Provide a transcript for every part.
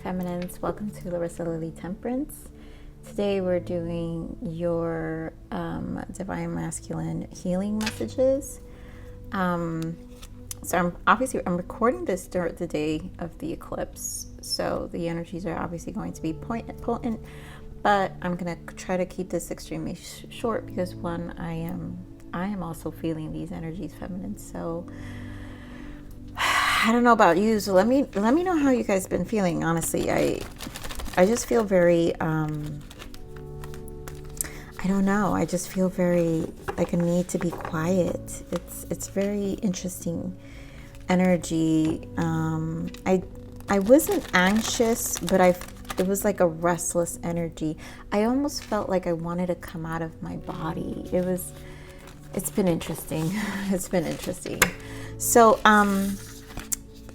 Feminines, welcome to Larisa Lili Temperance. Today we're doing your Divine Masculine healing messages. So I'm recording this during the day of the eclipse, so the energies are obviously going to be potent, but I'm going to try to keep this extremely short because one, I am also feeling these energies, feminine. So I don't know about you, so let me know how you guys been feeling. Honestly, I just feel very I don't know, I just feel very like a need to be quiet. It's very interesting energy. I wasn't anxious, but it was like a restless energy. I almost felt like I wanted to come out of my body. It's been interesting. It's been interesting. So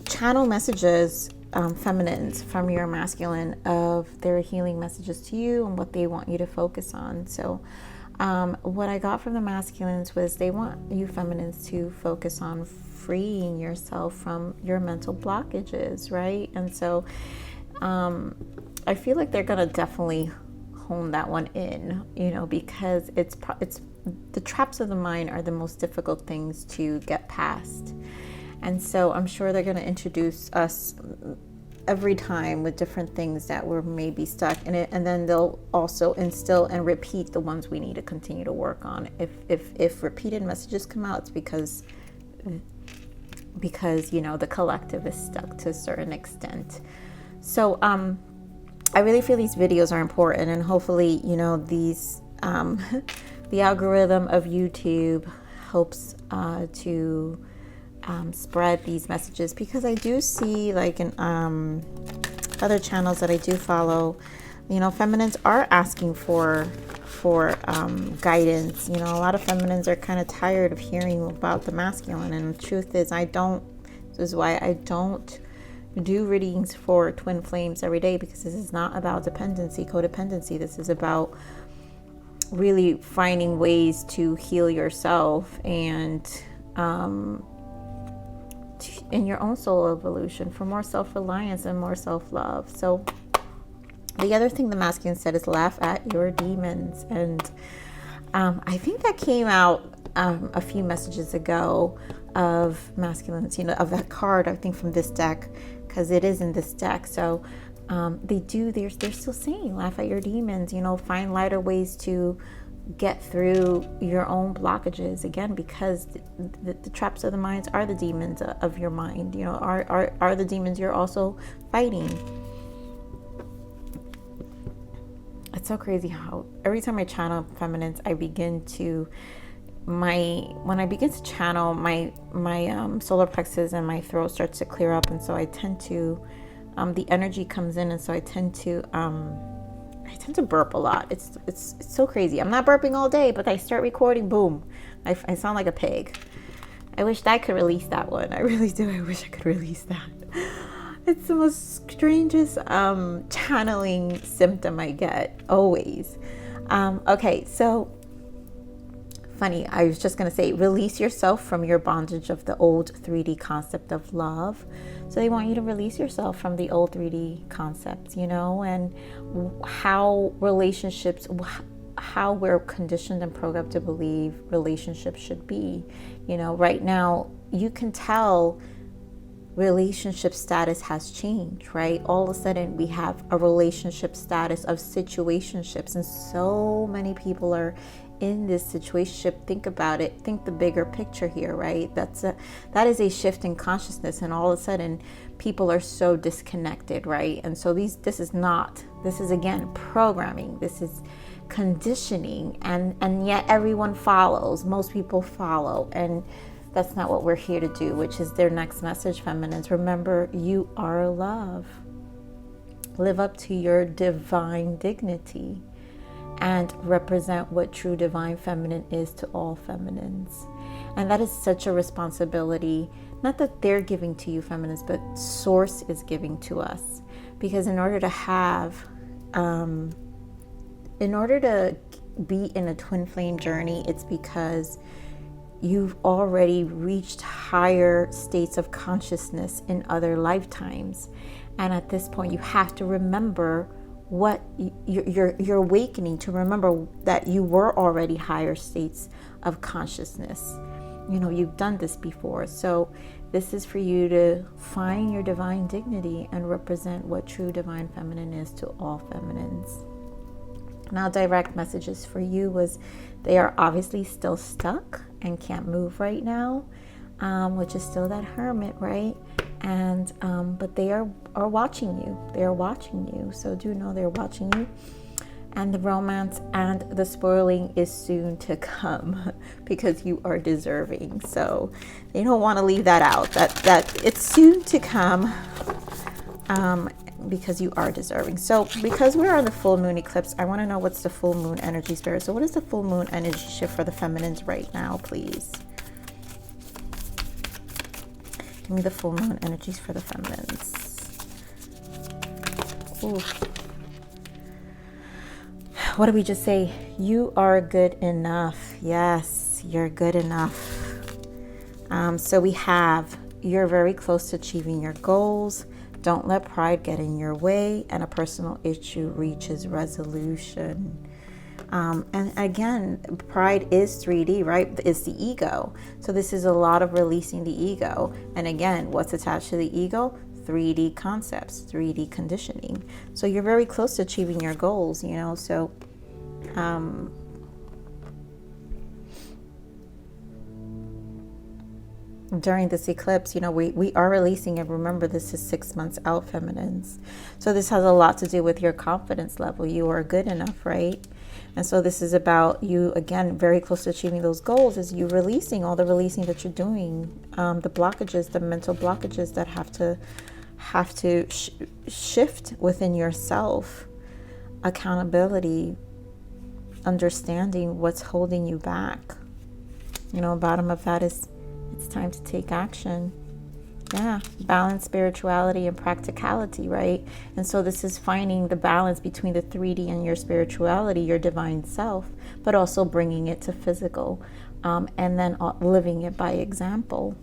channel messages, feminines, from your masculine, of their healing messages to you and what they want you to focus on. So what I got from the masculines was they want you feminines to focus on freeing yourself from your mental blockages, right? And so I feel like they're gonna definitely hone that one in, because it's the traps of the mind are the most difficult things to get past. And so I'm sure they're going to introduce us every time with different things that we're maybe stuck in it, and then they'll also instill and repeat the ones we need to continue to work on. If repeated messages come out, it's because the collective is stuck to a certain extent. So I really feel these videos are important, and hopefully these the algorithm of YouTube helps to spread these messages, because I do see, like, in other channels that I do follow, feminines are asking for guidance. A lot of feminines are kind of tired of hearing about the masculine, and the truth is this is why I don't do readings for twin flames every day, because this is not about codependency. This is about really finding ways to heal yourself and in your own soul evolution, for more self-reliance and more self-love. So the other thing the masculine said is laugh at your demons. And I think that came out a few messages ago of masculines, of that card, I think from this deck, because it is in this deck. So they're still saying laugh at your demons, find lighter ways to get through your own blockages, again, because the traps of the minds are the demons of your mind, are the demons you're also fighting. It's so crazy how every time I channel feminines, when I begin to channel, my solar plexus and my throat starts to clear up, and so I tend to the energy comes in, and so I tend to burp a lot. It's so crazy. I'm not burping all day, but I start recording, boom, I sound like a pig. I wish I could release that one. I really do. I wish I could release that. It's the most strangest channeling symptom I get, always. Okay, so funny, I was just going to say, release yourself from your bondage of the old 3D concept of love. So they want you to release yourself from the old 3D concepts, and how relationships, how we're conditioned and programmed to believe relationships should be. Right now, you can tell relationship status has changed, right? All of a sudden, we have a relationship status of situationships, and so many people are in this situationship. Think about it. Think the bigger picture here, right? That is a shift in consciousness, and all of a sudden people are so disconnected, right? And so this is again programming, this is conditioning, and yet everyone follows. Most people follow, and that's not what we're here to do, which is their next message, feminines. Remember, you are love. Live up to your divine dignity and represent what true divine feminine is to all feminines. And that is such a responsibility, not that they're giving to you, feminines, but source is giving to us. Because in order to be in a twin flame journey, it's because you've already reached higher states of consciousness in other lifetimes. And at this point, you have to remember what you're awakening, to remember that you were already higher states of consciousness. You know, you've done this before. So this is for you to find your divine dignity and represent what true divine feminine is to all feminines. Now, direct messages for you was they are obviously still stuck and can't move right now, which is still that hermit, right? And but they are watching you. They are watching you. So do know they're watching you. And the romance and the spoiling is soon to come because you are deserving. So they don't want to leave that out. That it's soon to come. Because you are deserving. So because we're on the full moon eclipse, I want to know what's the full moon energy, Spirit. So what is the full moon energy shift for the feminines right now, please? Give me the full moon energies for the feminines. Ooh. What did we just say? You are good enough. Yes, you're good enough. So we have, you're very close to achieving your goals. Don't let pride get in your way, and a personal issue reaches resolution. And again, pride is 3D, right? It's the ego. So this is a lot of releasing the ego. And again, what's attached to the ego? 3D concepts, 3D conditioning. So you're very close to achieving your goals, you know. So during this eclipse, you know, we are releasing it. Remember, this is 6 months out, feminines. So this has a lot to do with your confidence level. You are good enough, right? And so this is about you, again, very close to achieving those goals, is you releasing all the releasing that you're doing, the blockages, the mental blockages that have to shift within yourself. Accountability, understanding what's holding you back. You know, bottom of that is, it's time to take action. Yeah, balance spirituality and practicality, right? And so this is finding the balance between the 3D and your spirituality, your divine self, but also bringing it to physical, and then living it by example.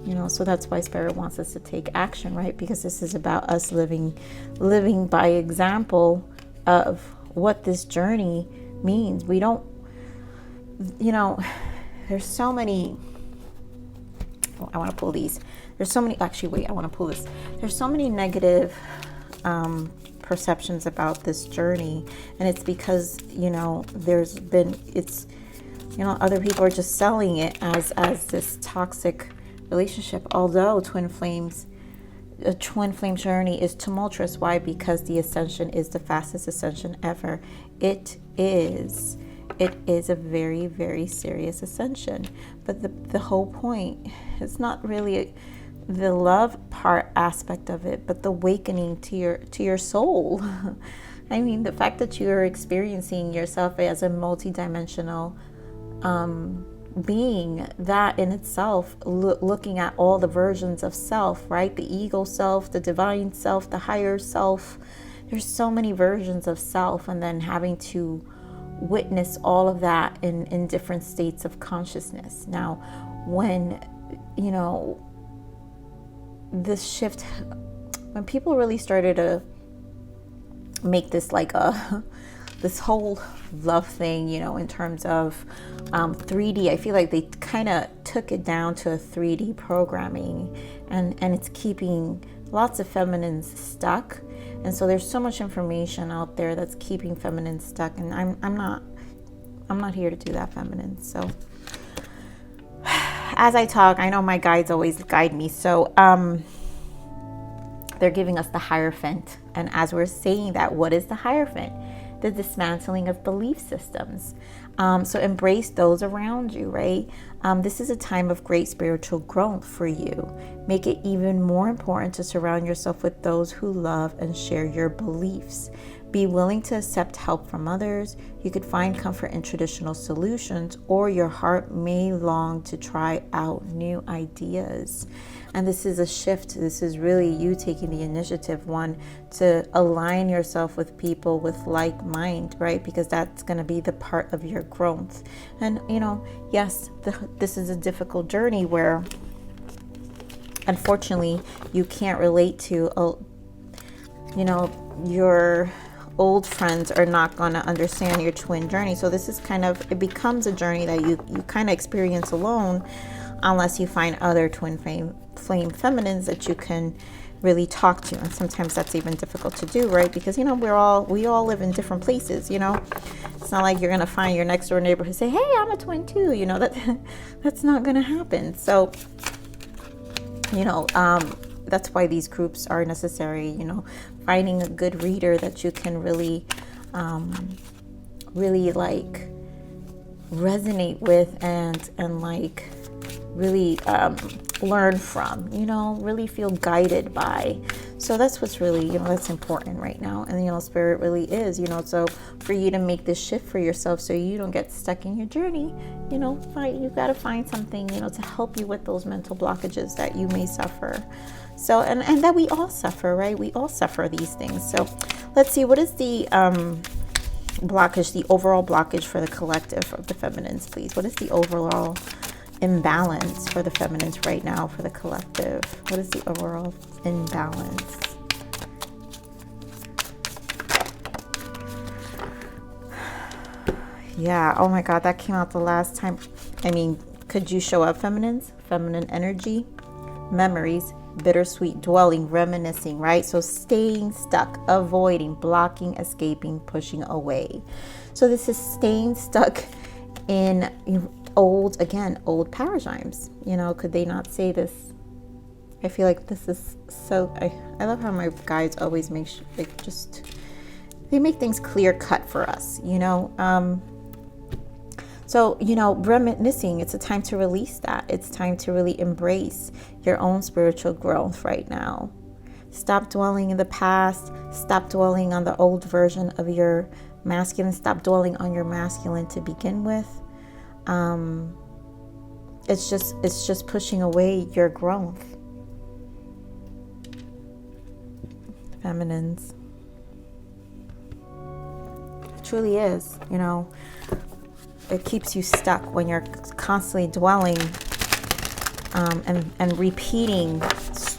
You know, so that's why Spirit wants us to take action, right? Because this is about us living by example of what this journey means. We don't, you know, there's so many, I want to pull these. There's so many, actually, wait, I want to pull this. There's so many negative perceptions about this journey. And it's because, you know, it's, you know, other people are just selling it as this toxic relationship. Although twin flame journey is tumultuous. Why? Because the ascension is the fastest ascension ever. It is a very, very serious ascension. But the whole point is not really the love part aspect of it, but the awakening to your soul. I mean, the fact that you're experiencing yourself as a multidimensional being, that in itself, looking at all the versions of self, right? The ego self, the divine self, the higher self. There's so many versions of self, and then having to witness all of that in different states of consciousness. Now, when, you know, this shift, when people really started to make this like this whole love thing, you know, in terms of 3D, I feel like they kind of took it down to a 3D programming, and it's keeping lots of feminines stuck. And so there's so much information out there that's keeping feminines stuck, and I'm not here to do that, feminine. So as I talk, I know my guides always guide me. So they're giving us the Hierophant, and as we're saying that, what is the Hierophant? The dismantling of belief systems. So embrace those around you, right? This is a time of great spiritual growth for you. Make it even more important to surround yourself with those who love and share your beliefs. Be willing to accept help from others. You could find comfort in traditional solutions, or your heart may long to try out new ideas. And this is a shift. This is really you taking the initiative, one, to align yourself with people with like mind, right? Because that's going to be the part of your growth. And, you know, yes, this is a difficult journey where unfortunately, you can't relate to, you know, your old friends are not going to understand your twin journey. So this is kind of, it becomes a journey that you kind of experience alone, unless you find other twin flame feminines that you can really talk to. And sometimes that's even difficult to do, right? Because, you know, we all live in different places, you know. It's not like you're going to find your next door neighbor who say, hey, I'm a twin too, you know. That's not going to happen. So, you know, that's why these groups are necessary, you know, finding a good reader that you can really really like resonate with and like really learn from, you know, really feel guided by. So that's what's really, you know, that's important right now. And, you know, spirit really is, you know, so for you to make this shift for yourself so you don't get stuck in your journey, you know, you've got to find something, you know, to help you with those mental blockages that you may suffer. So, and that we all suffer, right? We all suffer these things. So let's see, what is the blockage, the overall blockage for the collective of the feminines, please? What is the overall imbalance for the feminines right now for the collective? What is the overall imbalance? Yeah, oh my God, that came out the last time. I mean, could you show up, feminines? Feminine energy, memories, bittersweet dwelling, reminiscing, right? So staying stuck, avoiding, blocking, escaping, pushing away. So this is staying stuck in old paradigms. You know, could they not say this? I feel like this is so, I love how my guides always make sure, like, just, they make things clear cut for us, you know. So, you know, reminiscing, it's a time to release that. It's time to really embrace your own spiritual growth right now. Stop dwelling in the past. Stop dwelling on the old version of your masculine. Stop dwelling on your masculine to begin with. It's just pushing away your growth. Feminines. It truly is, you know. It keeps you stuck when you're constantly dwelling and repeating,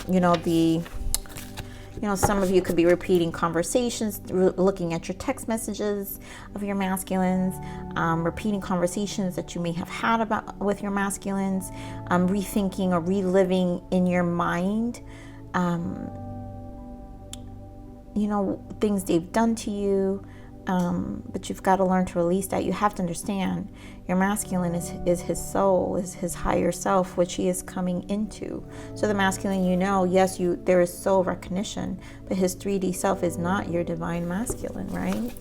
you know, some of you could be repeating conversations, looking at your text messages of your masculines, repeating conversations that you may have had with your masculines, rethinking or reliving in your mind, you know, things they've done to you. But you've got to learn to release that. You have to understand your masculine is his soul, is his higher self, which he is coming into. So the masculine, you know, yes, there is soul recognition, but his 3D self is not your divine masculine, right?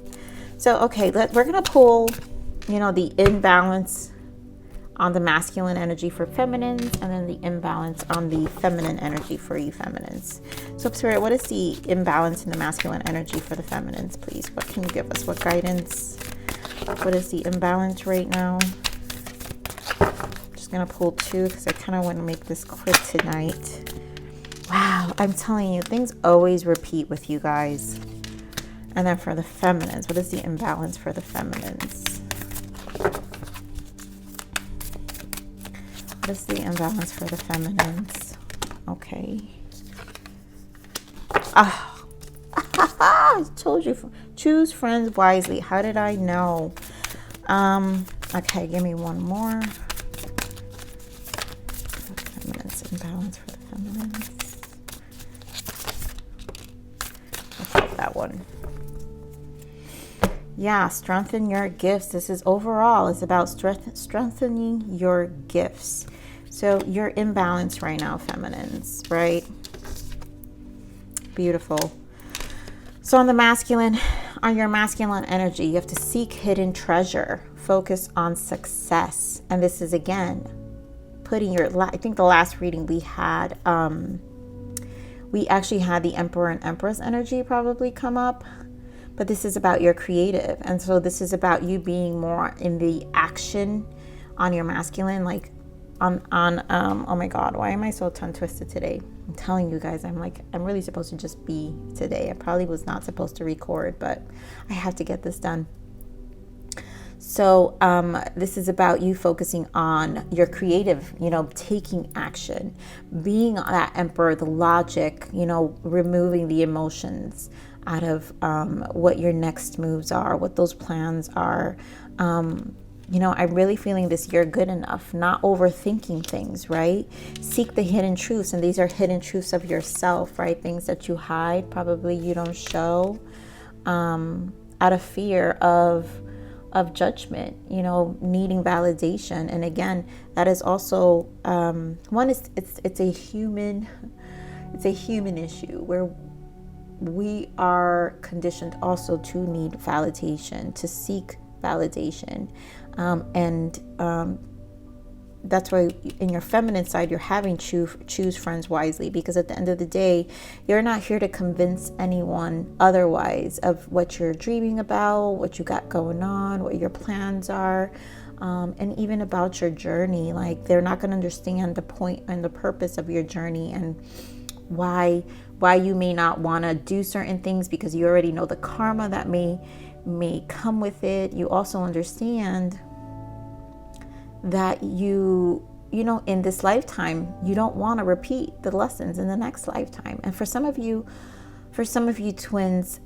So, okay, we're going to pull, you know, the imbalance on the masculine energy for feminines, and then the imbalance on the feminine energy for you feminines. So Spirit, what is the imbalance in the masculine energy for the feminines, please? What can you give us? What guidance? What is the imbalance right now? I'm just gonna pull two because I kind of want to make this quick tonight. Wow, I'm telling you, things always repeat with you guys. And then for the feminines, what is the imbalance for the feminines? What is the imbalance for the feminines? Okay. I told you, choose friends wisely. How did I know? Okay, give me one more. Feminines, imbalance for the feminines. I'll take that one. Yeah, strengthen your gifts. This is overall, it's about strengthening your gifts. So you're imbalanced right now, feminines, right? Beautiful. So on the masculine, on your masculine energy, you have to seek hidden treasure, focus on success. And this is, again, putting your, I think the last reading we had, we actually had the Emperor and Empress energy probably come up. But this is about your creative. And so this is about you being more in the action on your masculine, like on oh my God, why am I so tongue twisted today? I'm telling you guys, I'm really supposed to just be today. I probably was not supposed to record, but I have to get this done. So this is about you focusing on your creative, taking action, being that emperor, the logic, removing the emotions out of what your next moves are, what those plans are. I'm really feeling this year good enough, not overthinking things, right? Seek the hidden truths. And these are hidden truths of yourself, right? Things that you hide, probably you don't show, out of fear of judgment, needing validation. And again, that is also one is it's a human issue where we are conditioned also to need validation, to seek validation, and that's why in your feminine side you're having choose friends wisely, because at the end of the day you're not here to convince anyone otherwise of what you're dreaming about, what you got going on, what your plans are, and even about your journey. Like, they're not going to understand the point and the purpose of your journey, and why you may not want to do certain things, because you already know the karma that may come with it. You also understand that you in this lifetime you don't want to repeat the lessons in the next lifetime. And for some of you twins,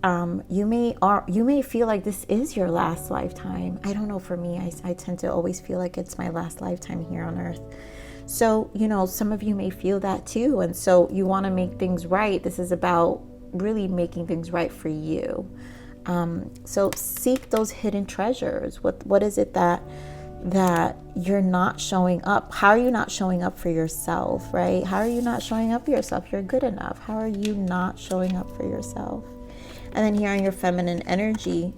you may feel like this is your last lifetime. I don't know, for me, I tend to always feel like it's my last lifetime here on earth. So some of you may feel that too, and so you want to make things right. This is about really making things right for you. So seek those hidden treasures. What is it that you're not showing up? How are you not showing up for yourself, right? How are you not showing up for yourself? You're good enough. How are you not showing up for yourself? And then here on your feminine energy,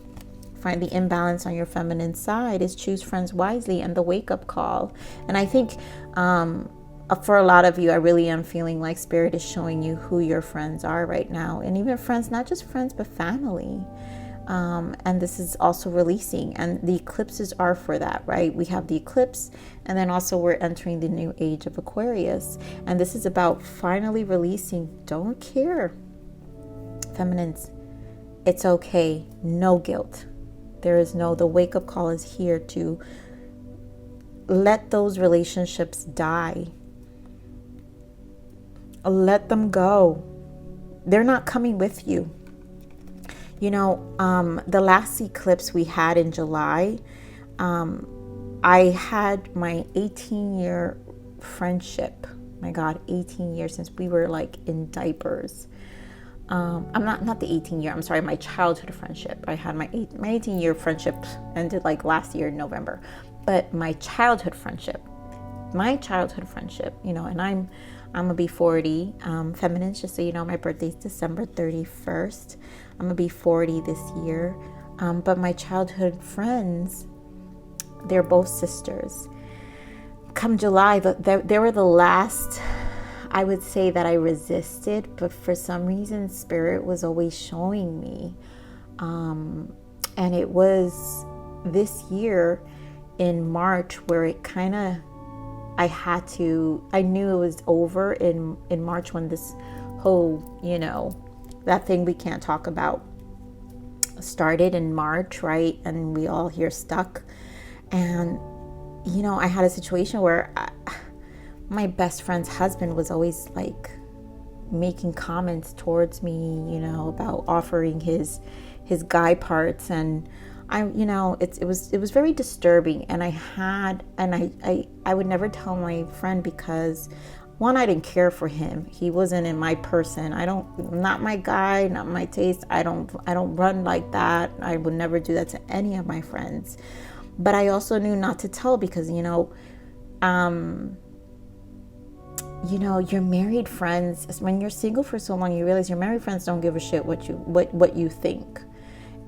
find the imbalance on your feminine side is choose friends wisely and the wake-up call. And I think for a lot of you, I really am feeling like Spirit is showing you who your friends are right now. And even friends, not just friends, but family. And this is also releasing, and the eclipses are for that, right? We have the eclipse, and then also we're entering the new age of Aquarius, and this is about finally releasing. Don't care, feminines, it's okay, no guilt. The wake-up call is here to let those relationships die. Let them go. They're not coming with you. The last eclipse we had in July, I had my 18-year friendship. My God, 18 years since we were like in diapers. I'm not the 18-year, I'm sorry, my childhood friendship. I had my 18-year friendship ended like last year in November. But my childhood friendship, and I'm gonna be 40. Feminines, just so you know, my birthday's December 31st. I'm gonna be 40 this year. But my childhood friends, they're both sisters. Come July, they were the last, I would say, that I resisted, but for some reason Spirit was always showing me. And it was this year in March where it kind of, I knew it was over in March, when this whole, that thing we can't talk about started in March, right? And we all here stuck. And, I had a situation where my best friend's husband was always like making comments towards me, about offering his guy parts, and it was very disturbing. And I would never tell my friend, because one, I didn't care for him. He wasn't in my person. Not my guy, not my taste. I don't run like that. I would never do that to any of my friends. But I also knew not to tell, because your married friends, when you're single for so long, you realize your married friends don't give a shit what you think.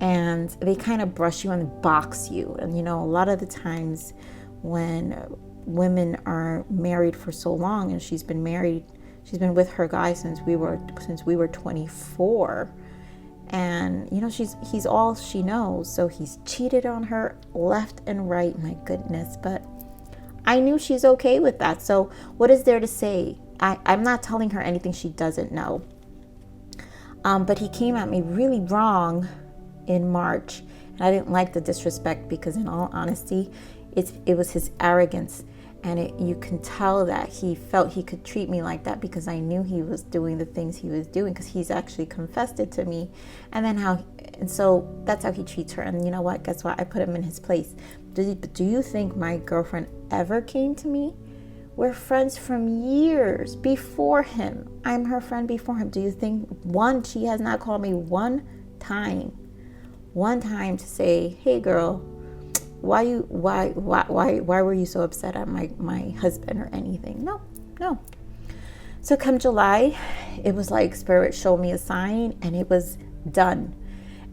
And they kind of brush you and box you. And a lot of the times when women are married for so long, and she's been with her guy since we were 24, and he's all she knows, so he's cheated on her left and right. My goodness. But I knew she's okay with that, so what is there to say? I'm not telling her anything she doesn't know. But he came at me really wrong in March, And I didn't like the disrespect because, in all honesty, it was his arrogance. And you can tell that he felt he could treat me like that because I knew he was doing the things he was doing, because he's actually confessed it to me. And so that's how he treats her. And you know what? Guess what? I put him in his place. Do you think my girlfriend ever came to me? We're friends from years before him. I'm her friend before him. Do you think she has not called me one time to say, hey girl, why were you so upset at my husband or anything? No. So come July, it was like Spirit showed me a sign and it was done.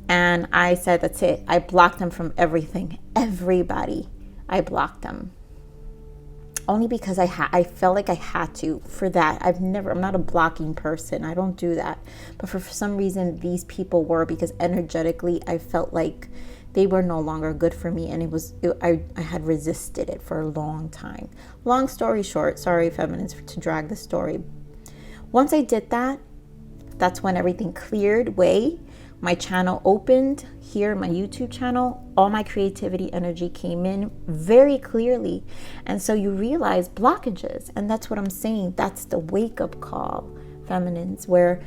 And I said, that's it. I blocked them from everything. Everybody. I blocked them. Only because I felt like I had to for that. I'm not a blocking person. I don't do that. But for some reason, these people were, because energetically, I felt like they were no longer good for me. And I had resisted it for a long time. Long story short, sorry, feminines, to drag the story. Once I did that, that's when everything cleared way. My channel opened here, my YouTube channel, all my creativity energy came in very clearly. And so you realize blockages. And that's what I'm saying. That's the wake-up call, feminines, where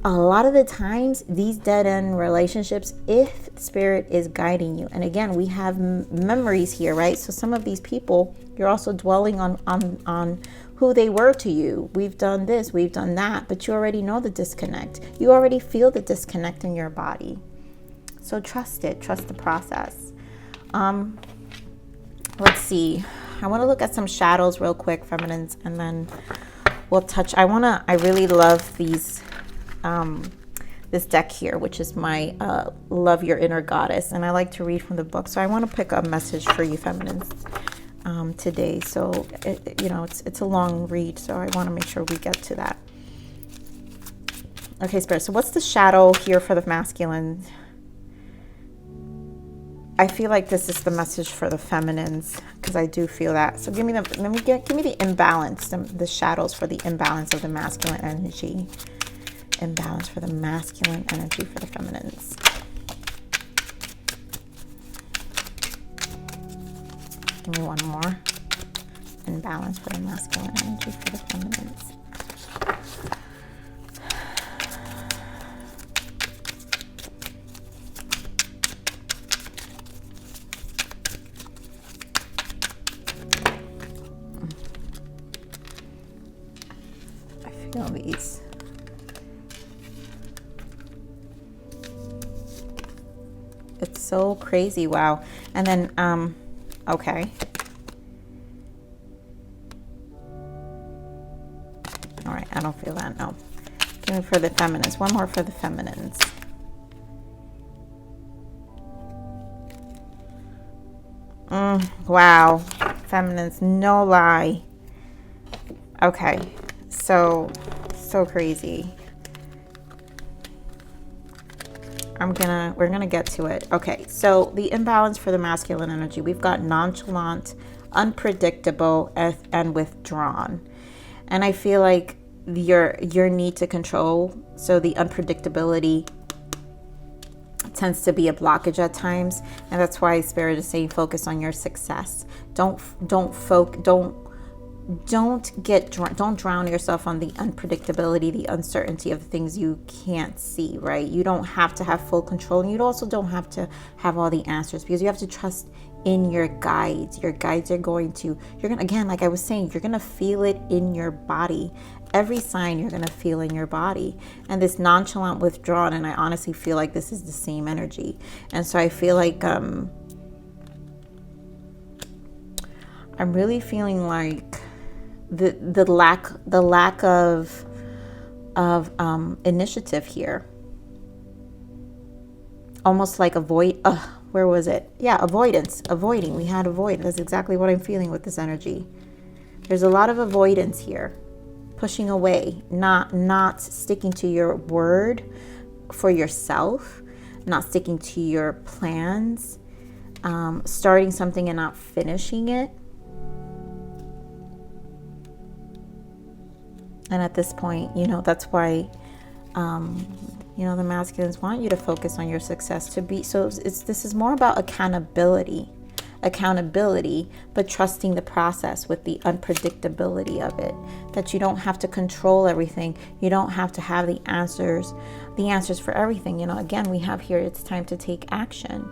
a lot of the times these dead-end relationships, if Spirit is guiding you, and again, we have memories here, right? So some of these people, you're also dwelling on who they were to you. We've done this, we've done that, but you already know the disconnect. You already feel the disconnect in your body. So trust it, trust the process. Let's see. I want to look at some shadows real quick, feminines, and then we'll touch. I really love these, this deck here, which is my Love Your Inner Goddess. And I like to read from the book. So I want to pick a message for you, feminines. Today, so it's a long read, so I want to make sure we get to that. Okay, Spirit, so what's the shadow here for the masculine? I feel like this is the message for the feminines, because I do feel that. So give me the imbalance, the shadows for the imbalance of the masculine energy. Imbalance for the masculine energy for the feminines. Give me one more. Imbalance for the masculine energy for the feminines. I feel these. It's so crazy. Wow. And then, okay. All right, I don't feel that, no. Give me for the feminines. One more for the feminines. Wow. Feminines, no lie. Okay, so crazy. We're gonna get to it. Okay, so the imbalance for the masculine energy, we've got nonchalant, unpredictable, and withdrawn. And I feel like your need to control, so the unpredictability tends to be a blockage at times, and that's why Spirit is saying focus on your success. Don't drown yourself on the unpredictability, the uncertainty of things you can't see, right? You don't have to have full control, and you also don't have to have all the answers, because you have to trust in your guides. Your guides are going to, again, like I was saying, you're going to feel it in your body. Every sign you're going to feel in your body. And this nonchalant, withdrawn, and I honestly feel like this is the same energy. And so I feel like I'm really feeling like the lack of initiative here. Almost like where was it? Yeah, avoiding. We had avoid. That's exactly what I'm feeling with this energy. There's a lot of avoidance here. Pushing away, not sticking to your word for yourself, not sticking to your plans, starting something and not finishing it. And at this point, that's why You know, the masculines want you to focus on your success, to be, so this is more about accountability, but trusting the process with the unpredictability of it, that you don't have to control everything. You don't have to have the answers for everything. You know, again, we have here, it's time to take action.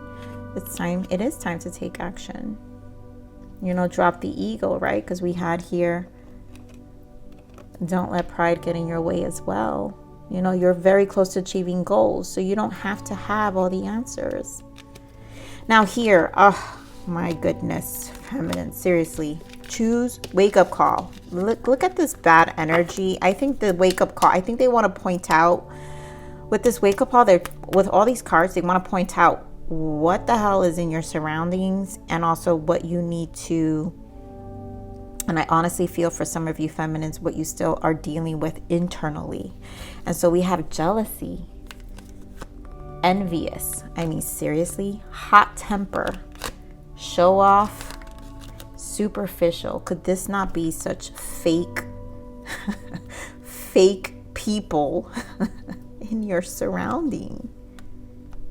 It is time to take action. You know, drop the ego, right? Because we had here, don't let pride get in your way as well. You know, you're very close to achieving goals, so you don't have to have all the answers. Now here, oh my goodness, feminine, seriously, choose wake-up call. Look at this bad energy. I think the wake-up call, I think they want to point out, with this wake-up call, with all these cards, they want to point out what the hell is in your surroundings, and also what you need to, and I honestly feel for some of you feminines, what you still are dealing with internally. And so we have jealousy, envious, I mean seriously, hot temper, show off, superficial. Could this not be such fake people in your surrounding?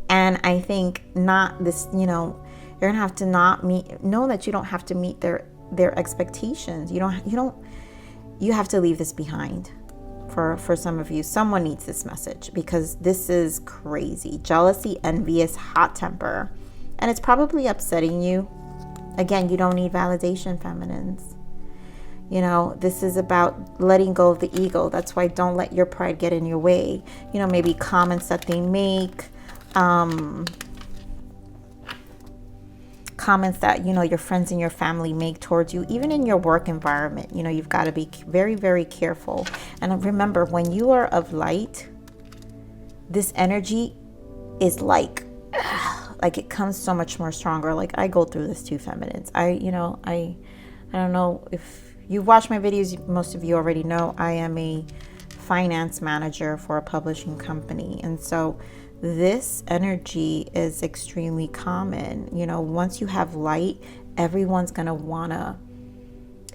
And I think not this, you know, you're gonna have to know that you don't have to meet their expectations. You have to leave this behind. For some of you, someone needs this message, because this is crazy. Jealousy, envious, hot temper, and it's probably upsetting you. Again, you don't need validation, feminines. You know, this is about letting go of the ego. That's why don't let your pride get in your way. You know, maybe comments that they make, comments that, you know, your friends and your family make towards you, even in your work environment. You know, you've got to be very, very careful. And remember, when you are of light, this energy is like it comes so much more stronger. Like, I go through this too, feminines. I don't know if you've watched my videos, most of you already know I am a finance manager for a publishing company. And so this energy is extremely common. You know, once you have light, everyone's going to wanna,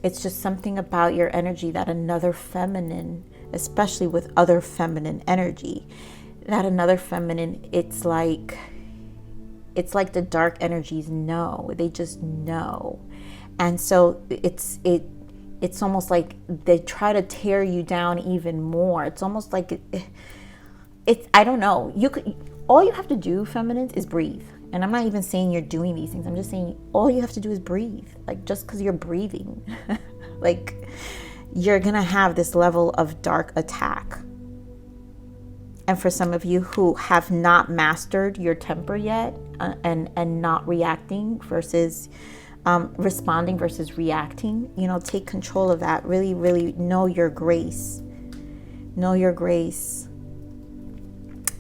it's just something about your energy that another feminine, especially with other feminine energy, that another feminine, it's like the dark energies know. They just know. And so it's almost like they try to tear you down even more. It's almost like I don't know. All you have to do, feminines, is breathe. And I'm not even saying you're doing these things. I'm just saying all you have to do is breathe. Like, just because you're breathing, like, you're gonna have this level of dark attack. And for some of you who have not mastered your temper yet, and not reacting versus responding versus reacting, you know, take control of that. Really, really know your grace. Know your grace.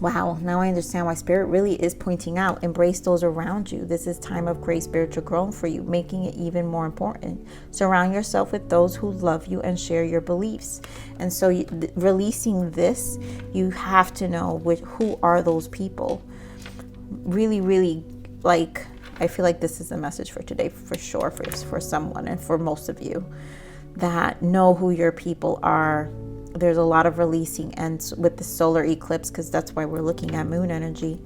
Wow, now I understand why Spirit really is pointing out, embrace those around you. This is time of great spiritual growth for you, making it even more important. Surround yourself with those who love you and share your beliefs. And so releasing this, you have to know who are those people. Really, really, like, I feel like this is a message for today, for sure, for someone, and for most of you, that know who your people are. There's a lot of releasing, and with the solar eclipse, because that's why we're looking at moon energy,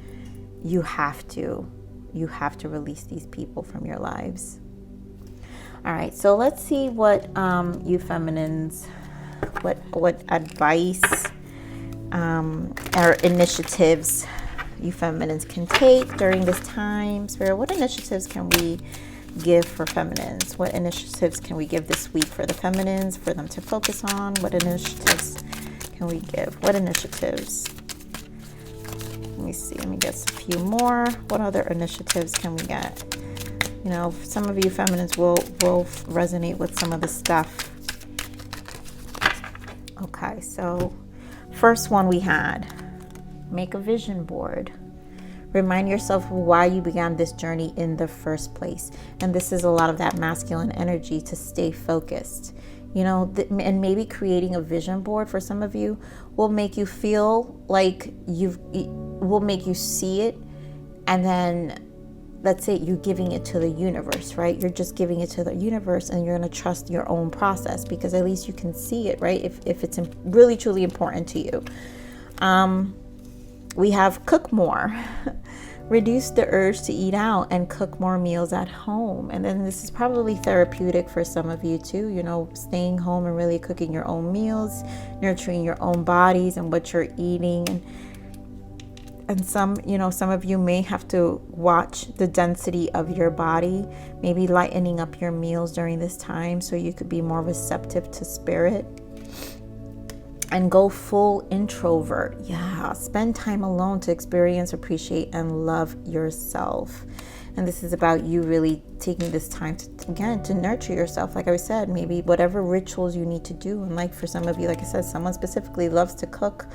you have to release these people from your lives. All right, so let's see what you feminines, what advice or initiatives you feminines can take during this time. Spirit, what initiatives can we give for feminines? What initiatives can we give this week for the feminines, for them to focus on? What initiatives can we give? What initiatives? Let me see. Let me get a few more. What other initiatives can we get? You know, some of you feminines will resonate with some of the stuff. Okay, so first one we had, make a vision board. Remind yourself of why you began this journey in the first place. And this is a lot of that masculine energy, to stay focused. You know, and maybe creating a vision board for some of you will make you feel like will make you see it. And then, let's say you're giving it to the universe, right? You're just giving it to the universe, and you're going to trust your own process, because at least you can see it, right? If it's really, truly important to you. We have cook more. Reduce the urge to eat out and cook more meals at home. And then this is probably therapeutic for some of you too, you know, staying home and really cooking your own meals, nurturing your own bodies and what you're eating. And some, you know, some of you may have to watch the density of your body, maybe lightening up your meals during this time so you could be more receptive to spirit. And go full introvert. Yeah, spend time alone to experience, appreciate, and love yourself. And this is about you really taking this time to, again, to nurture yourself. Like I said, maybe whatever rituals you need to do. And like for some of you, like I said, someone specifically loves to cook,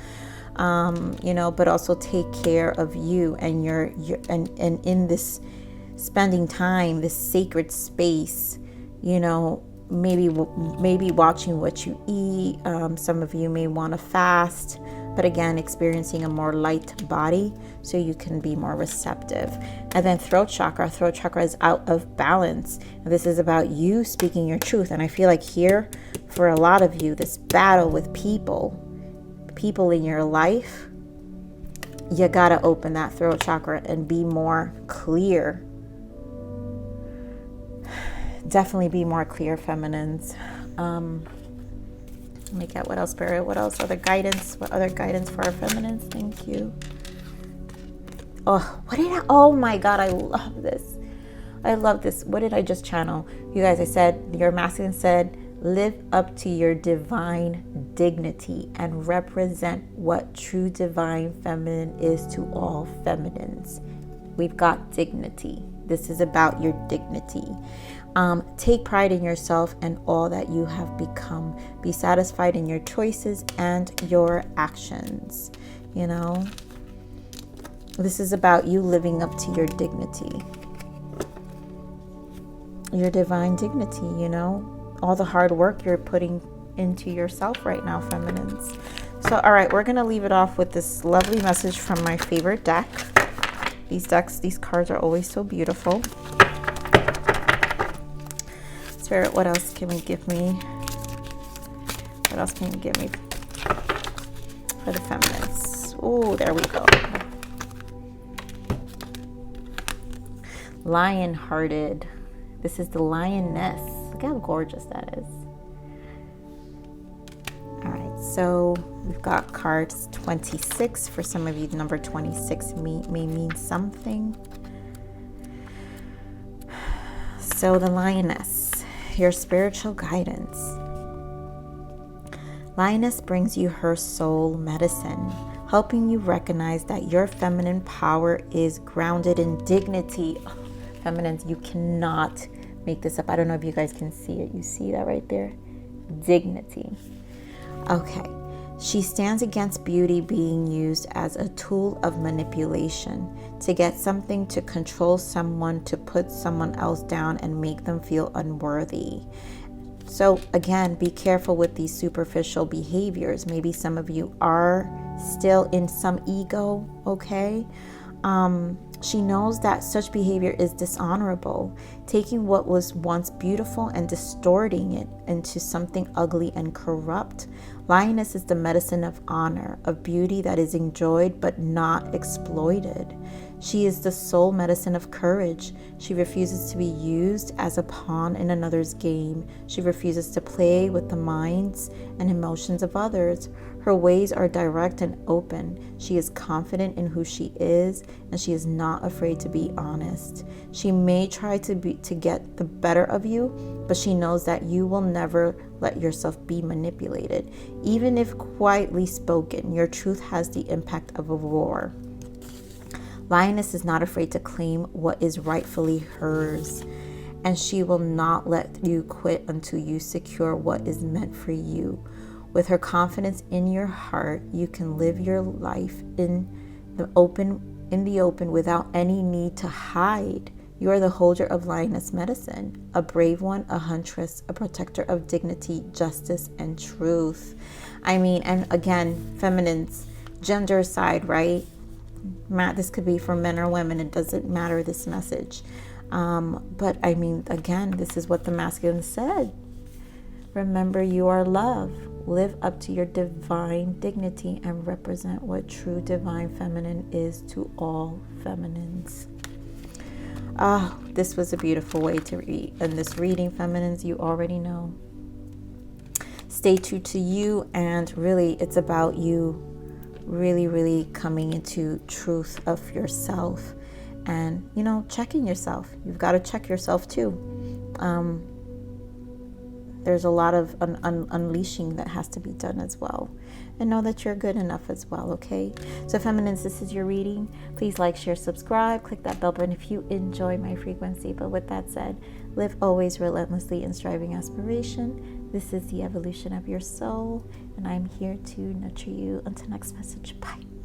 you know, but also take care of you and your and in this spending time, this sacred space, you know, maybe watching what you eat. Some of you may want to fast, but again, experiencing a more light body so you can be more receptive. And then throat chakra is out of balance. And this is about you speaking your truth. And I feel like here, for a lot of you, this battle with people in your life, you gotta open that throat chakra and be more clear. Definitely be more clear, feminines. Let me get what else, Spirit? What else? Other guidance? What other guidance for our feminines? Thank you. Oh my God, I love this. I love this. What did I just channel? You guys, I said, your masculine said, live up to your divine dignity and represent what true divine feminine is to all feminines. We've got dignity. This is about your dignity. Take pride in yourself and all that you have become. Be satisfied in your choices and your actions. You know, this is about you living up to your dignity, your divine dignity, you know, all the hard work you're putting into yourself right now, feminines. So, all right, we're going to leave it off with this lovely message from my favorite deck. These cards are always so beautiful. Spirit, what else can you give me? What else can you give me for the feminines? Oh, there we go. Lion-hearted. This is the lioness. Look how gorgeous that is. All right, so we've got cards 26. For some of you, number 26 may mean something. So the lioness, your spiritual guidance. Lioness brings you her soul medicine, helping you recognize that your feminine power is grounded in dignity. Oh, feminines, you cannot make this up. I don't know if you guys can see it. You see that right there? Dignity. Okay. She stands against beauty being used as a tool of manipulation to get something, to control someone, to put someone else down and make them feel unworthy. So again, be careful with these superficial behaviors. Maybe some of you are still in some ego, okay? She knows that such behavior is dishonorable, taking what was once beautiful and distorting it into something ugly and corrupt. Lioness is the medicine of honor, of beauty that is enjoyed but not exploited. She is the soul medicine of courage. She refuses to be used as a pawn in another's game. She refuses to play with the minds and emotions of others. Her ways are direct and open. She is confident in who she is, and she is not afraid to be honest. She may try to get the better of you, but she knows that you will never let yourself be manipulated. Even if quietly spoken, your truth has the impact of a roar. Lioness is not afraid to claim what is rightfully hers, and she will not let you quit until you secure what is meant for you. With her confidence in your heart, you can live your life in the open without any need to hide. You are the holder of lioness medicine, a brave one, a huntress, a protector of dignity, justice, and truth. I mean, and again, feminines, gender aside, right? This could be for men or women. It doesn't matter, this message. But I mean, again, this is what the masculine said. Remember, you are love. live up to your divine dignity and represent what true divine feminine is to all feminines. This was a beautiful way to read. And this reading, feminines, you already know. Stay true to you, and really it's about you really coming into truth of yourself and, you know, checking yourself. You've got to check yourself too. There's a lot of unleashing that has to be done as well. And know that you're good enough as well, okay? So feminines, this is your reading. Please like, share, subscribe. Click that bell button if you enjoy my frequency. But with that said, live always relentlessly in striving aspiration. This is the evolution of your soul. And I'm here to nurture you. Until next message. Bye.